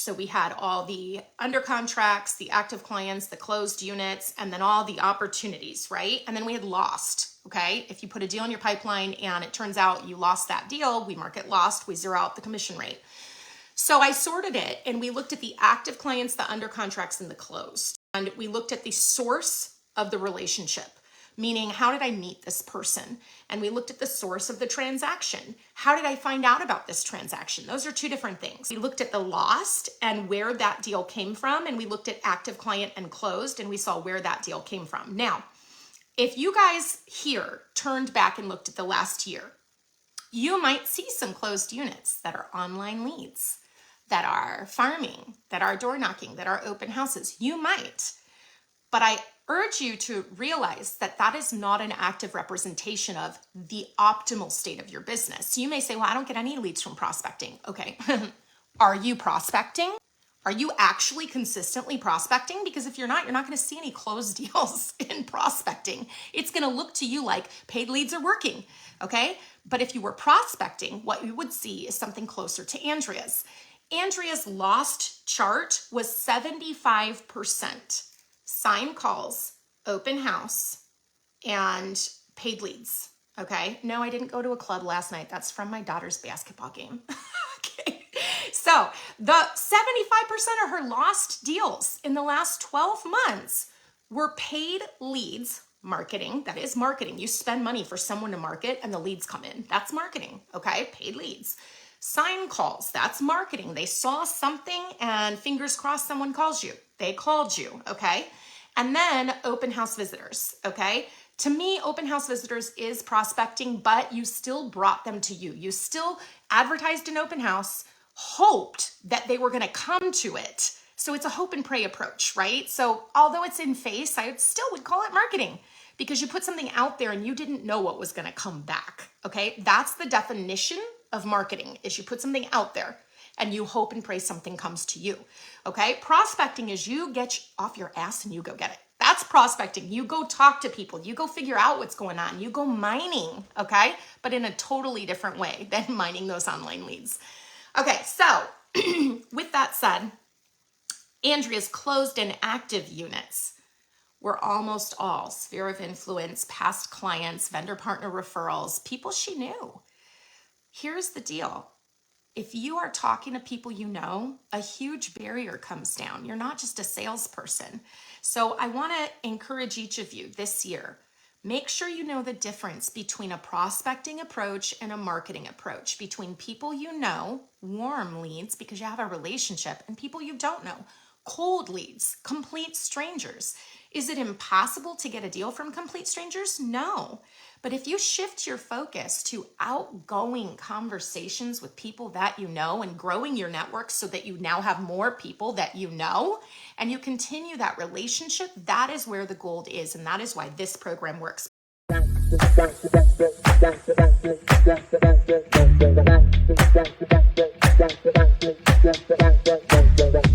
So we had all the under contracts, the active clients, the closed units, and then all the opportunities, right? And then we had lost, okay? If you put a deal in your pipeline and it turns out you lost that deal, we mark it lost, we zero out the commission rate. So I sorted it and we looked at the active clients, the under contracts, and the closed. And we looked at the source of the relationship, meaning how did I meet this person? And we looked at the source of the transaction. How did I find out about this transaction? Those are two different things. We looked at the lost and where that deal came from, and we looked at active client and closed, and we saw where that deal came from. Now, if you guys here turned back and looked at the last year, you might see some closed units that are online leads, that are farming, that are door knocking, that are open houses. You might, but I urge you to realize that that is not an active representation of the optimal state of your business. You may say, well, I don't get any leads from prospecting. Okay. Are you prospecting? Are you actually consistently prospecting? Because if you're not going to see any closed deals in prospecting. It's going to look to you like paid leads are working. Okay. But if you were prospecting, what you would see is something closer to Andrea's. Andrea's lost chart was 75% signed calls, open house, and paid leads. Okay. No, I didn't go to a club last night. That's from my daughter's basketball game. Okay. So the 75% of her lost deals in the last 12 months were paid leads, marketing. That is marketing. You spend money for someone to market and the leads come in. That's marketing. Okay. Paid leads. Sign calls, that's marketing. They saw something and fingers crossed someone calls you. They called you, okay? And then open house visitors, okay? To me, open house visitors is prospecting, but you still brought them to you. You still advertised an open house, hoped that they were gonna come to it. So it's a hope and pray approach, right? So although it's in face, I still would call it marketing because you put something out there and you didn't know what was gonna come back, okay? That's the definition of marketing, is you put something out there and you hope and pray something comes to you, okay? Prospecting is you get off your ass and you go get it. That's prospecting. You go talk to people. You go figure out what's going on. You go mining, okay? But in a totally different way than mining those online leads. Okay, so with that said, Andrea's closed and active units were almost all sphere of influence, past clients, vendor partner referrals, people she knew. Here's the deal. If you are talking to people you know, a huge barrier comes down. You're not just a salesperson. So I want to encourage each of you this year, make sure you know the difference between a prospecting approach and a marketing approach, between people you know, warm leads because you have a relationship, and people you don't know, cold leads, complete strangers. Is it impossible to get a deal from complete strangers? No. But if you shift your focus to outgoing conversations with people that you know and growing your network so that you now have more people that you know and you continue that relationship, that is where the gold is. And that is why this program works.